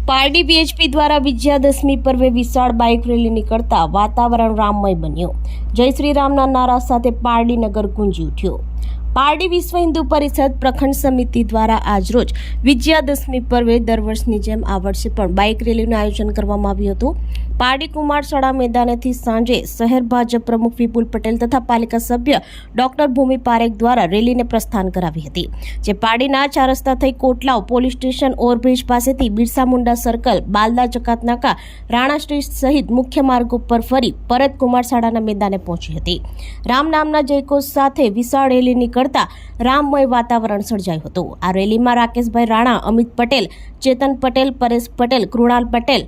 Pardi BHP દ્વારા વિજયાદશમી પર્વે વિશાળ બાઇક રેલી નીકળતા વાતાવરણ રામમય બન્યું। જય શ્રી રામના નારા સાથે પારડી નગર ગુંજી ઉઠ્યો। પારડી વિશ્વ હિન્દુ પરિષદ પ્રખંડ સમિતિ દ્વારા આજરોજ વિજયાદશમી પર્વે દર વર્ષની જેમ આ વર્ષે પણ બાઇક રેલીનું આયોજન કરવામાં આવ્યું હતું। પારડી કુમારશાળા મેદાનેથી સાંજે શહેર ભાજપ પ્રમુખ વિપુલ પટેલ તથા પાલિકા સભ્ય ડોક્ટર ભૂમિ પારેખ દ્વારા રેલીને પ્રસ્થાન કરાવી હતી, જે પારડીના 4 રસ્તા થઈ કોટલાવ પોલીસ સ્ટેશન ઓવરબ્રિજ પાસેથી બિરસા મુંડા સર્કલ, બાલદા ચકાત નાકા, રાણા સ્ટ્રીટ સહિત મુખ્ય માર્ગો પર ફરી પરત કુમારશાળાના મેદાને પહોંચી હતી। રામ નામના જયઘોષ સાથે વિશાળ રેલી નીકળતા રામમય વાતાવરણ સર્જાયું હતું। આ રેલીમાં રાકેશભાઈ રાણા, અમિત પટેલ, ચેતન પટેલ, પરેશ પટેલ, કૃણાલ પટેલ,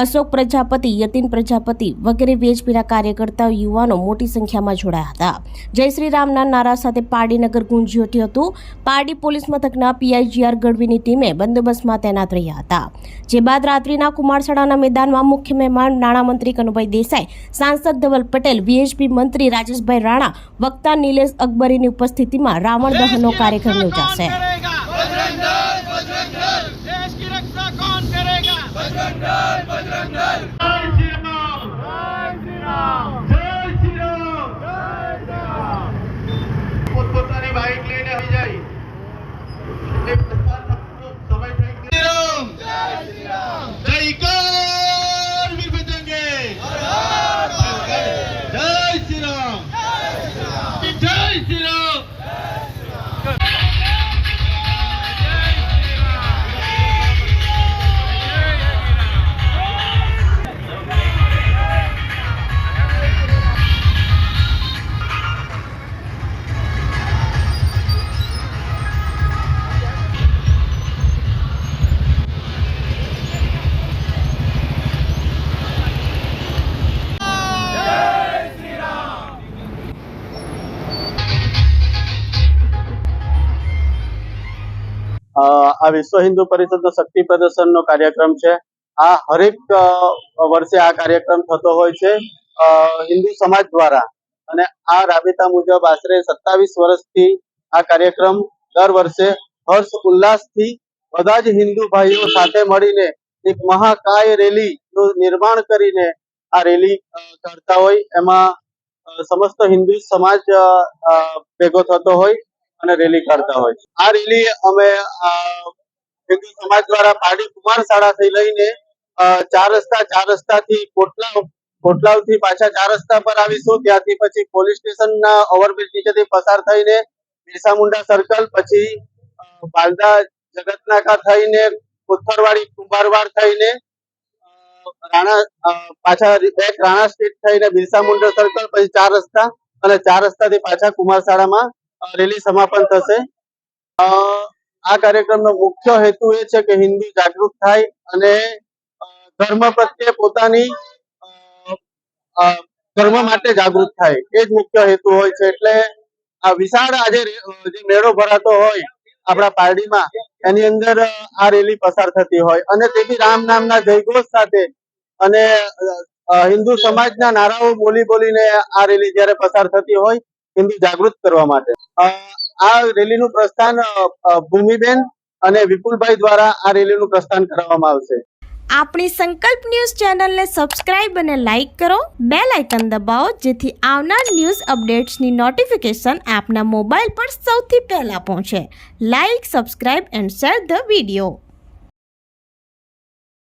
અશોક પ્રજાપતિ, યતિન પ્રજાપતિ વગેરે બીએચપીના કાર્યકર્તાઓ, યુવાનો મોટી સંખ્યામાં જોડાયા હતા। જય શ્રી રામના નારા સાથે પારડી નગર ગુંજી ઉઠ્યું હતું। પારડી પોલીસ મથકના પીઆઈજીઆર ગઢવીની ટીમે બંદોબસ્તમાં તૈનાત રહ્યા હતા, જે બાદ રાત્રિના કુમારશાળાના મેદાનમાં મુખ્ય મહેમાન નાણામંત્રી કનુભાઈ દેસાઈ, સાંસદ ધવલ પટેલ, બીએચપી મંત્રી રાજેશભાઈ રાણા, વક્તા નિલેશ અકબરીની ઉપસ્થિતિમાં રાવણ દહનનો કાર્યક્રમ યોજાશે। પોતપોતાની બાઇક લઈને આવી જાય એ સમય થઈ ગયો। જય કર વિભજંગે, જય શ્રી રામ, જય શ્રી રામ। આ વિશ્વ હિન્દુ પરિષદનો શક્તિ પ્રદર્શનનો કાર્યક્રમ છે। આ હરેક વર્ષે આ કાર્યક્રમ થતો હોય છે હિન્દુ સમાજ દ્વારા, અને આ રાબેતા મુજબ આશરે 27 વર્ષથી આ કાર્યક્રમ દર વર્ષે હર્ષ ઉલ્લાસથી બધા જ હિન્દુ ભાઈઓ સાથે મળીને એક મહાકાય રેલીનું નિર્માણ કરીને આ રેલી કરતા હોય, એમાં સમસ્ત હિન્દુ સમાજ ભેગો થતો હોય અને રેલી કરતા હોય છે। આ રેલી અમે હિન્દુ સમાજ દ્વારા પારડી કુમારશાળાથી લઈને 4 રસ્તાથી કોટલાવથી પાછા 4 રસ્તા પર આવીશું। ત્યાંથી પછી પોલીસ સ્ટેશનના ઓવરબ્રિજ નીચેથી પસાર થઈને બિરસા મુંડા સર્કલ, પછી બાલદા જગતનાકા થઈને કોથરવાડી કુંભારવાડ થઈને પાછા રાણા સ્ટ્રીટ થઈને બિરસા મુંડા સર્કલ, પછી 4 રસ્તા અને 4 રસ્તાથી પાછા કુમારશાળામાં રેલી સમાપન થશે। આ કાર્યક્રમનો મુખ્ય હેતુ એ છે કે હિન્દુ જાગૃત થાય અને ધર્મ પ્રત્યે પોતાની ધર્મ માટે જાગૃત થાય, એ જ મુખ્ય હેતુ હોય છે। એટલે આ વિશાળ આજે જે મેળો ભરાતો હોય આપણા પારડીમાં, એની અંદર આ રેલી પસાર થતી હોય, અને તે બી રામ નામના જયઘોષ સાથે અને હિન્દુ સમાજના નારાઓ બોલીને આ રેલી જ્યારે પસાર થતી હોય હિન્દુ જાગૃત કરવા માટે। આ રેલીનું પ્રસ્થાન ભૂમિબેન અને વિપુલભાઈ દ્વારા આ રેલીનું પ્રસ્થાન કરવામાં આવશે। આપણી સંકલ્પ ન્યૂઝ ચેનલને સબસ્ક્રાઇબ અને લાઇક કરો, બેલ આઇકન દબાવો, જેથી આવનાર ન્યૂઝ અપડેટ્સની નોટિફિકેશન આપના મોબાઈલ પર સૌથી પહેલા પહોંચે। Like, subscribe and share the video.